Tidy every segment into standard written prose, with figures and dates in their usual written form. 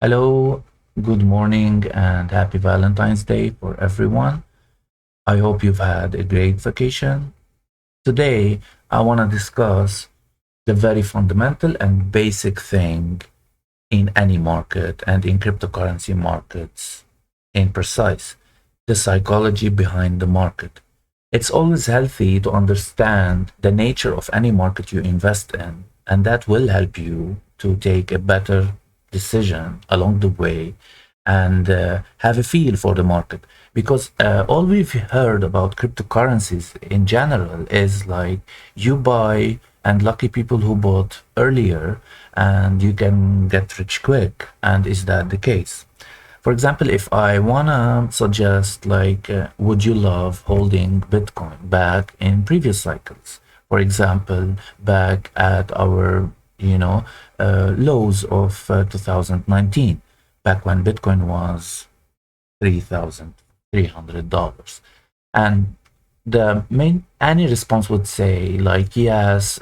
Hello, good morning, and happy Valentine's Day for everyone. I hope you've had a great vacation. Today, I want to discuss the very fundamental and basic thing in any market and in cryptocurrency markets in precise the psychology behind the market. It's always healthy to understand the nature of any market you invest in, and that will help you to take a better decision along the way and have a feel for the market. Because all we've heard about cryptocurrencies in general is like you buy and lucky people who bought earlier and you can get rich quick. And is that the case? For example, if I wanna suggest like, would you love holding Bitcoin back in previous cycles? For example, back at our, lows of 2019, back when Bitcoin was $3,300. And the main, any response would say like, yes,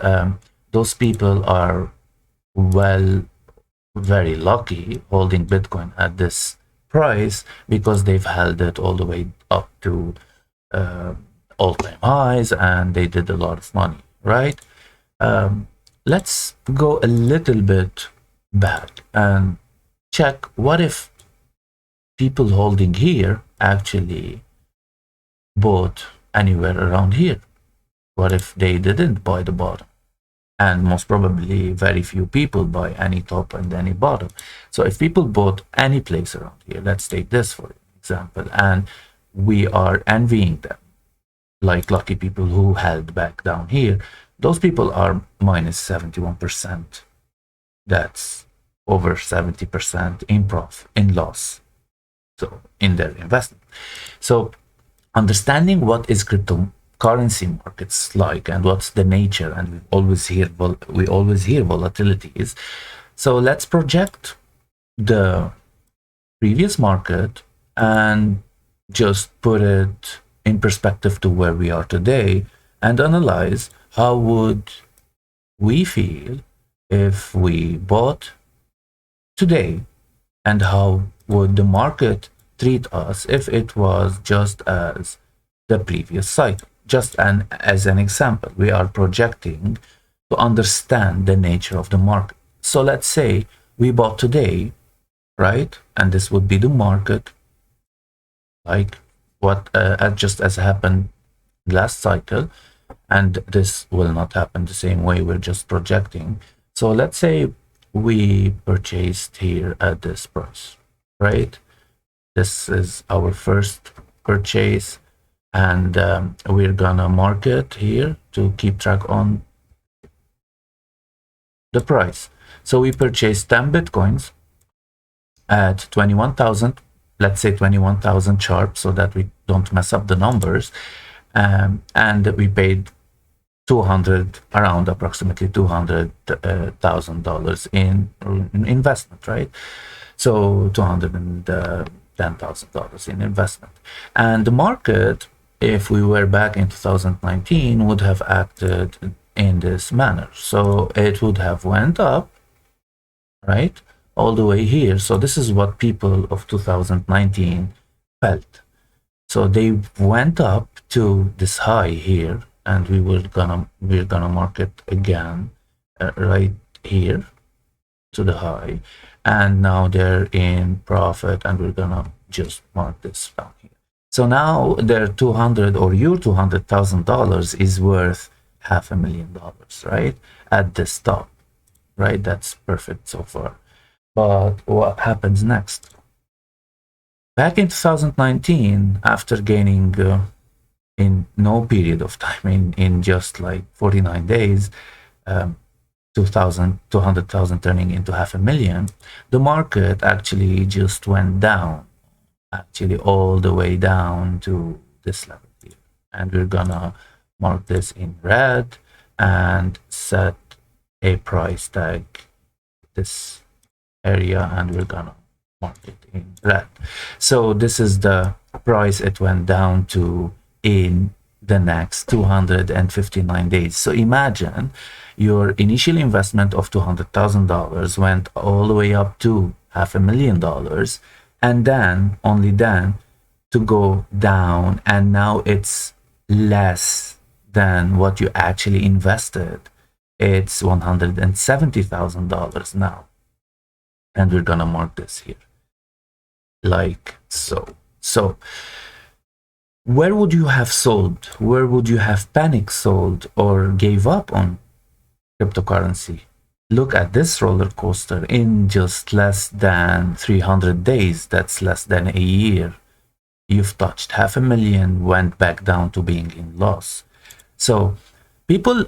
those people are well, very lucky holding Bitcoin at this price because they've held it all the way up to all-time highs and they did a lot of money, right? Let's go a little bit back and check what if people holding here actually bought anywhere around here. What if they didn't buy the bottom? And most probably very few people buy any top and any bottom. So if people bought any place around here, let's take this for example, and we are envying them, like lucky people who held back down here, those people are minus 71%. That's over 70% in loss. So in their investment. So understanding what is cryptocurrency markets like and what's the nature, and we always hear volatilities. So let's project the previous market and just put it in perspective to where we are today and analyze how would we feel if we bought today, and how would the market treat us if it was just as the previous cycle. Just as an example, we are projecting to understand the nature of the market. So let's say we bought today, right? And this would be the market, like what just as happened last cycle, and this will not happen the same way. We're just projecting. So let's say we purchased here at this price, right? This is our first purchase, and we're gonna mark it here to keep track on the price. So we purchased 10 Bitcoins at 21,000, let's say 21,000 sharp so that we don't mess up the numbers. And we paid around approximately $200,000 in investment, right? So $210,000 in investment. And the market, if we were back in 2019, would have acted in this manner. So it would have went up, right, all the way here. So this is what people of 2019 felt. So they went up to this high here, and we're gonna mark it again right here to the high, and now they're in profit, and we're gonna just mark this down here. So now their your $200,000 is worth $500,000, right, at this top, right? That's perfect so far. But what happens next? Back in 2019, after gaining in no period of time, in just like 49 days, 200,000 turning into 500,000, the market actually just went down, actually all the way down to this level here. And we're gonna mark this in red and set a price tag this area, and we're gonna mark it in red. So this is the price it went down to in the next 259 days. So imagine your initial investment of $200,000 went all the way up to $500,000, and then only then to go down, and now it's less than what you actually invested. It's $170,000 now, and we're gonna mark this here like so. So where would you have sold? Where would you have panic sold or gave up on cryptocurrency? Look at this roller coaster in just less than 300 days. That's less than a year. You've touched 500,000, went back down to being in loss. So people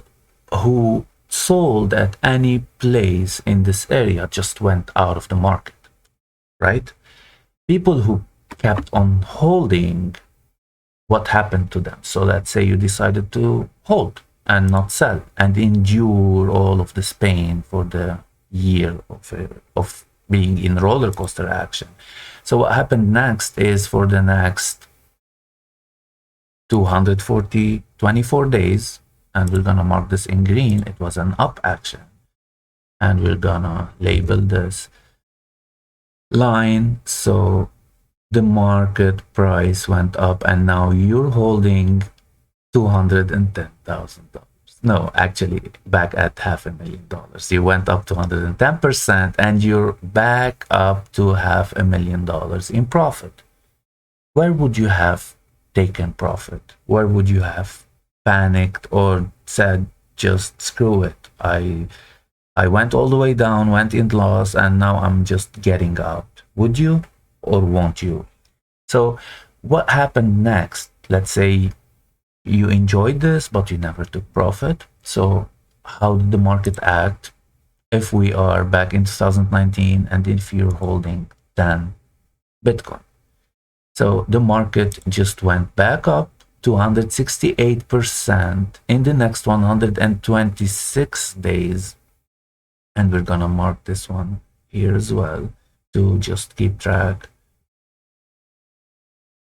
who sold at any place in this area just went out of the market, right? People who kept on holding, what happened to them? So let's say you decided to hold and not sell and endure all of this pain for the year of being in roller coaster action. So what happened next is, for the next 24 days, and we're gonna mark this in green, it was an up action, and we're gonna label this line. So the market price went up, and now you're holding $210,000. No, actually back at $500,000. You went up 210%, and you're back up to $500,000 in profit. Where would you have taken profit? Where would you have panicked or said, just screw it? I went all the way down, went in loss, and now I'm just getting out. Would you or won't you? So what happened next? Let's say you enjoyed this, but you never took profit. So how did the market act if we are back in 2019 and if you're holding 10 Bitcoin? So the market just went back up 268% in the next 126 days. And we're gonna mark this one here as well to just keep track.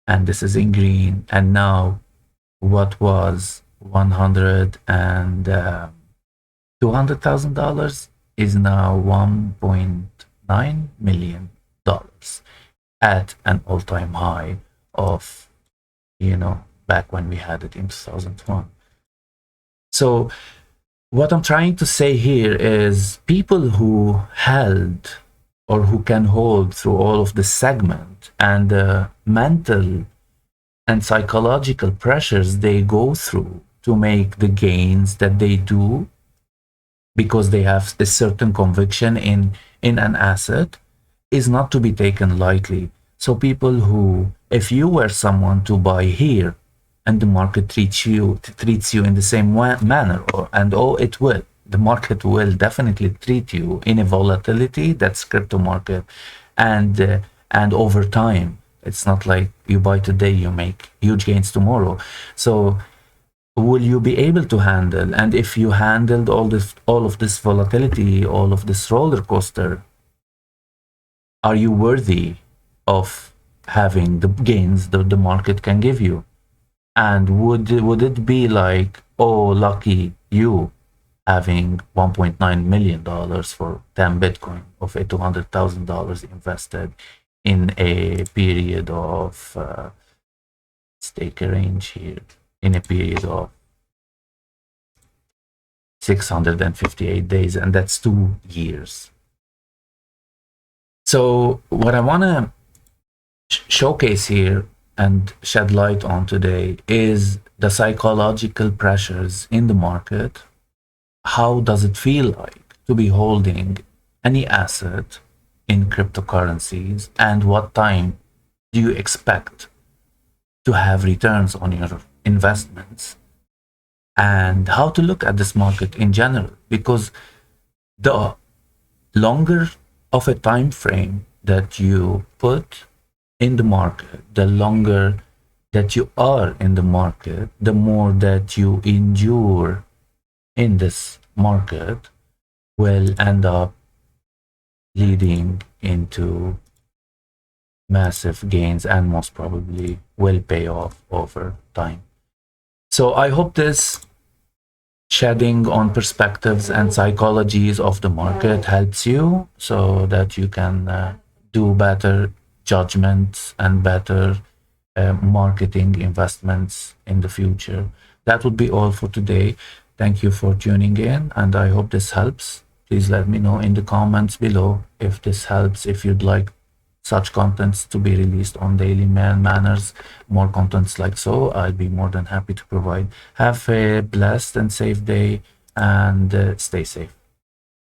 And this is in green. And now what was $200,000 is now $1.9 million at an all-time high of, back when we had it in 2001. So what I'm trying to say here is, people who held or who can hold through all of this segment and the mental and psychological pressures they go through to make the gains that they do, because they have a certain conviction in an asset, is not to be taken lightly. So people who, if you were someone to buy here and the market treats you in the same manner, it will, the market will definitely treat you in a volatility, that's crypto market, and over time. It's not like you buy today, you make huge gains tomorrow. So will you be able to handle? And if you handled all of this volatility, all of this roller coaster, are you worthy of having the gains that the market can give you? And would it be like, oh, lucky you, having $1.9 million for 10 Bitcoin of a $200,000 invested in a period of, let's take a range here, in a period of 658 days, and that's 2 years. So what I want to showcase here and shed light on today is the psychological pressures in the market. How does it feel like to be holding any asset in cryptocurrencies, and what time do you expect to have returns on your investments, and how to look at this market in general? Because the longer of a time frame that you put in the market, the longer that you are in the market, the more that you endure in this market, will end up leading into massive gains, and most probably will pay off over time. So I hope this shedding on perspectives and psychologies of the market helps you so that you can do better judgments and better marketing investments in the future. That would be all for today. Thank you for tuning in, and I hope this helps. Please let me know in the comments below if this helps, if you'd like such contents to be released on daily manners, more contents like so. I'll be more than happy to provide. Have a blessed and safe day, and stay safe.